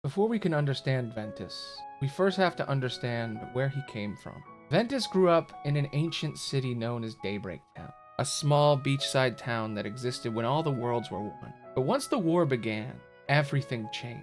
Before we can understand Ventus, we first have to understand where he came from. Ventus grew up in an ancient city known as Daybreak Town, a small beachside town that existed when all the worlds were one. But once the war began, everything changed.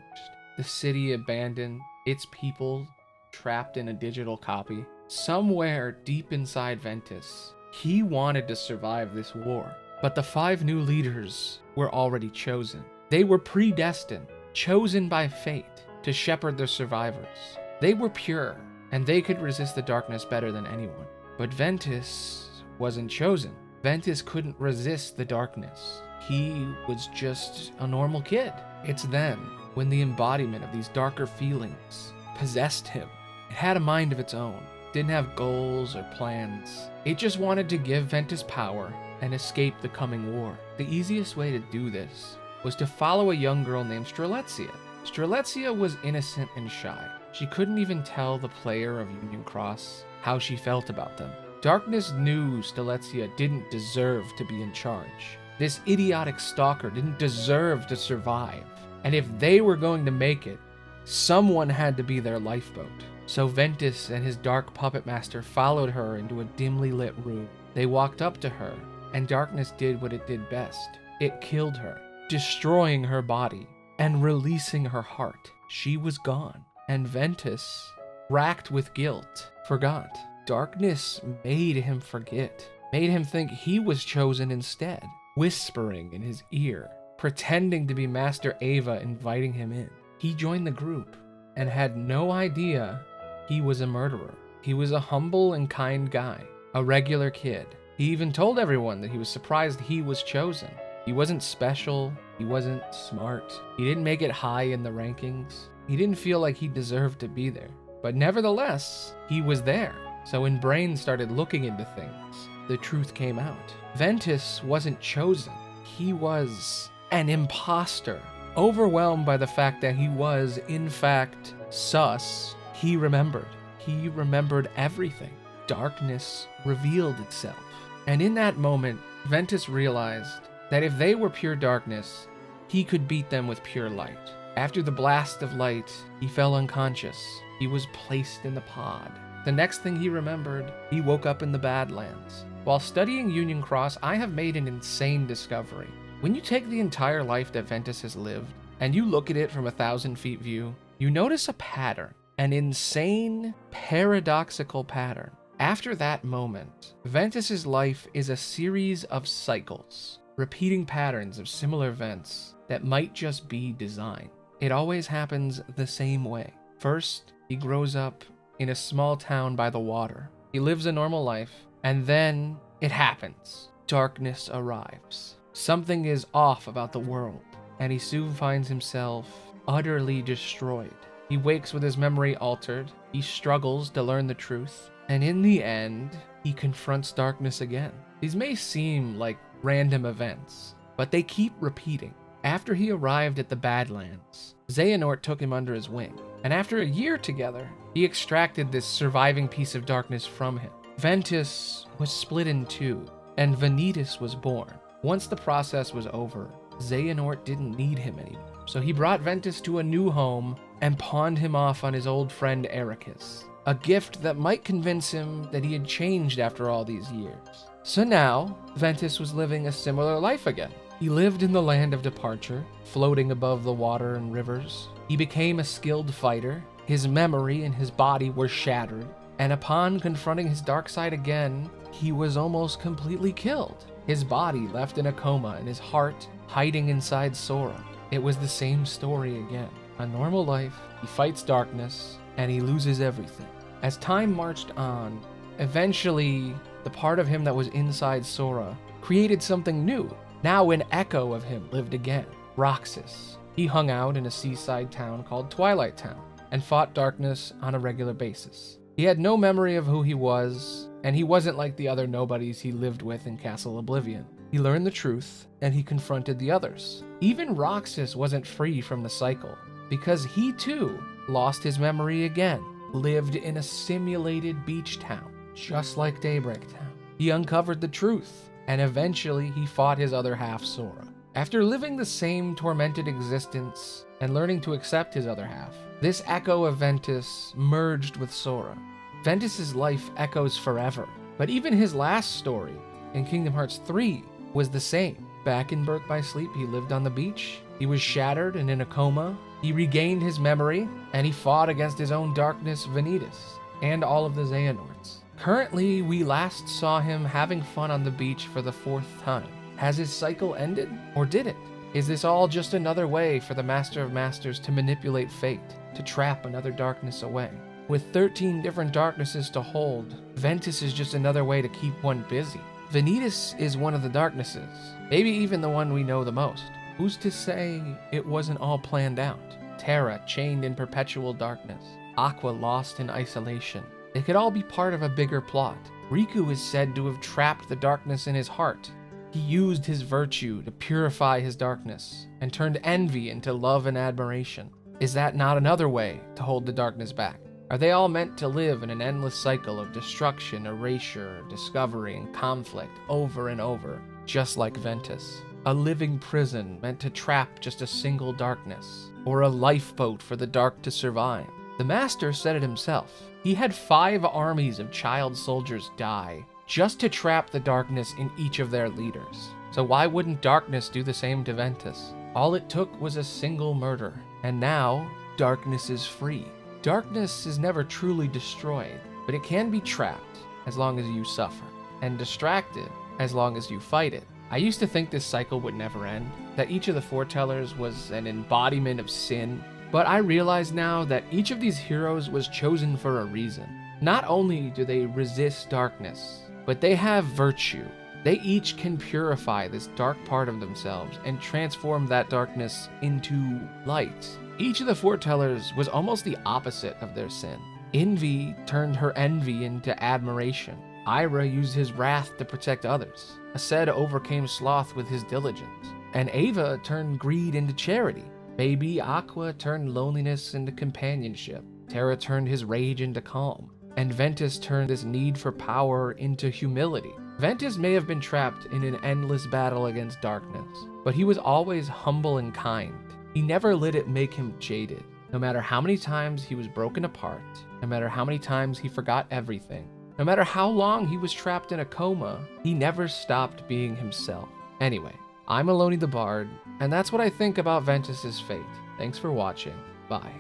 The city abandoned, its people trapped in a digital copy. Somewhere deep inside Ventus, he wanted to survive this war. But the 5 new leaders were already chosen. They were predestined, chosen by fate to shepherd the survivors. They were pure, and they could resist the darkness better than anyone. But Ventus wasn't chosen. Ventus couldn't resist the darkness. He was just a normal kid. It's then, when the embodiment of these darker feelings possessed him. It had a mind of its own, didn't have goals or plans. It just wanted to give Ventus power and escape the coming war. The easiest way to do this was to follow a young girl named Strelitzia. Strelitzia was innocent and shy. She couldn't even tell the player of Union Cross how she felt about them. Darkness knew Strelitzia didn't deserve to be in charge. This idiotic stalker didn't deserve to survive. And if they were going to make it, someone had to be their lifeboat. So Ventus and his dark puppet master followed her into a dimly lit room. They walked up to her, and darkness did what it did best. It killed her, destroying her body and releasing her heart. She was gone, and Ventus, racked with guilt, forgot. Darkness made him forget, made him think he was chosen instead, whispering in his ear, pretending to be Master Ava inviting him in. He joined the group and had no idea he was a murderer. He was a humble and kind guy, a regular kid. He even told everyone that he was surprised he was chosen. He wasn't special, he wasn't smart, he didn't make it high in the rankings. He didn't feel like he deserved to be there. But nevertheless, he was there. So when Brain started looking into things, the truth came out. Ventus wasn't chosen. He was an imposter. Overwhelmed by the fact that he was, in fact, sus, he remembered. He remembered everything. Darkness revealed itself. And in that moment, Ventus realized that if they were pure darkness, he could beat them with pure light. After the blast of light, he fell unconscious. He was placed in the pod. The next thing he remembered, he woke up in the Badlands. While studying Union Cross, I have made an insane discovery. When you take the entire life that Ventus has lived, and you look at it from 1,000 feet view, you notice a pattern, an insane, paradoxical pattern. After that moment, Ventus's life is a series of cycles, repeating patterns of similar events that might just be design. It always happens the same way. First, he grows up in a small town by the water. He lives a normal life, and then it happens. Darkness arrives. Something is off about the world, and he soon finds himself utterly destroyed. He wakes with his memory altered, he struggles to learn the truth, and in the end, he confronts darkness again. These may seem like random events, but they keep repeating. After he arrived at the Badlands, Xehanort took him under his wing, and after a year together, he extracted this surviving piece of darkness from him. Ventus was split in two, and Vanitas was born. Once the process was over, Xehanort didn't need him anymore, so he brought Ventus to a new home and pawned him off on his old friend Ericus, a gift that might convince him that he had changed after all these years. So now, Ventus was living a similar life again. He lived in the land of departure, floating above the water and rivers. He became a skilled fighter. His memory and his body were shattered, and upon confronting his dark side again, he was almost completely killed. His body left in a coma and his heart hiding inside Sora. It was the same story again. A normal life, he fights darkness, and he loses everything. As time marched on, eventually, the part of him that was inside Sora created something new. Now an echo of him lived again, Roxas. He hung out in a seaside town called Twilight Town and fought darkness on a regular basis. He had no memory of who he was, and he wasn't like the other nobodies he lived with in Castle Oblivion. He learned the truth, and he confronted the others. Even Roxas wasn't free from the cycle, because he too lost his memory again, lived in a simulated beach town, just like Daybreak Town. He uncovered the truth, and eventually he fought his other half, Sora. After living the same tormented existence and learning to accept his other half, this echo of Ventus merged with Sora. Ventus's life echoes forever, but even his last story in Kingdom Hearts 3 was the same. Back in Birth by Sleep, he lived on the beach, he was shattered and in a coma, he regained his memory, and he fought against his own darkness, Ventus, and all of the Xehanorts. Currently, we last saw him having fun on the beach for the 4th time. Has his cycle ended, or did it? Is this all just another way for the Master of Masters to manipulate fate, to trap another darkness away? With 13 different darknesses to hold, Ventus is just another way to keep one busy. Ventus is one of the darknesses, maybe even the one we know the most. Who's to say it wasn't all planned out? Terra chained in perpetual darkness, Aqua lost in isolation. It could all be part of a bigger plot. Riku is said to have trapped the darkness in his heart. He used his virtue to purify his darkness and turned envy into love and admiration. Is that not another way to hold the darkness back? Are they all meant to live in an endless cycle of destruction, erasure, discovery, and conflict over and over, just like Ventus? A living prison meant to trap just a single darkness, or a lifeboat for the dark to survive? The Master said it himself. He had 5 armies of child soldiers die just to trap the darkness in each of their leaders. So why wouldn't darkness do the same to Ventus? All it took was a single murder, and now darkness is free. Darkness is never truly destroyed, but it can be trapped as long as you suffer, and distracted as long as you fight it. I used to think this cycle would never end, that each of the foretellers was an embodiment of sin, but I realize now that each of these heroes was chosen for a reason. Not only do they resist darkness, but they have virtue. They each can purify this dark part of themselves and transform that darkness into light. Each of the foretellers was almost the opposite of their sin. Envy turned her envy into admiration. Ira used his wrath to protect others. Aced overcame sloth with his diligence. And Ava turned greed into charity. Baby Aqua turned loneliness into companionship. Terra turned his rage into calm. And Ventus turned his need for power into humility. Ventus may have been trapped in an endless battle against darkness, but he was always humble and kind. He never let it make him jaded. No matter how many times he was broken apart, no matter how many times he forgot everything, no matter how long he was trapped in a coma, he never stopped being himself. Anyway, I'm Aloni the Bard, and that's what I think about Ventus's fate. Thanks for watching. Bye.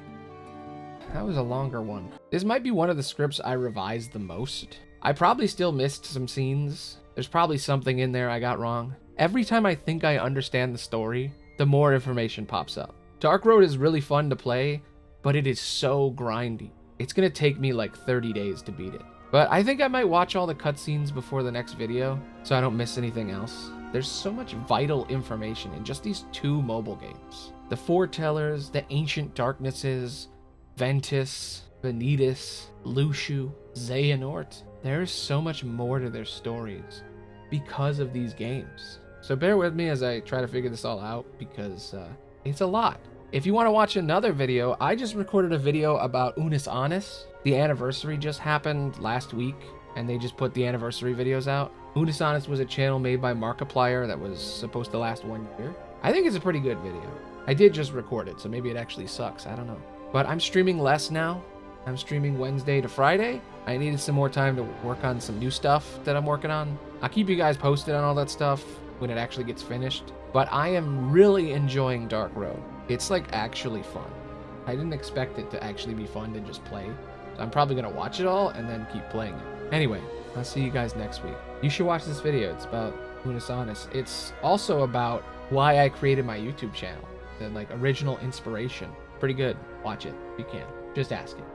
That was a longer one. This might be one of the scripts I revised the most. I probably still missed some scenes. There's probably something in there I got wrong. Every time I think I understand the story, the more information pops up. Dark Road is really fun to play, but it is so grindy. It's gonna take me like 30 days to beat it. But I think I might watch all the cutscenes before the next video, so I don't miss anything else. There's so much vital information in just these 2 mobile games. The Foretellers, the Ancient Darknesses, Ventus, Ventus, Luxu, Xehanort. There's so much more to their stories because of these games. So bear with me as I try to figure this all out, because it's a lot. If you want to watch another video, I just recorded a video about Unus Annus. The anniversary just happened last week, and they just put the anniversary videos out. Unus Annus was a channel made by Markiplier that was supposed to last 1 year. I think it's a pretty good video. I did just record it, so maybe it actually sucks. I don't know. But I'm streaming less now. I'm streaming Wednesday to Friday. I needed some more time to work on some new stuff that I'm working on. I'll keep you guys posted on all that stuff when it actually gets finished. But I am really enjoying Dark Road. It's like actually fun. I didn't expect it to actually be fun to just play. So I'm probably gonna watch it all and then keep playing it. Anyway, I'll see you guys next week. You should watch this video. It's about Unus Annus. It's also about why I created my YouTube channel. The like original inspiration. Pretty good. Watch it if you can. Just ask it.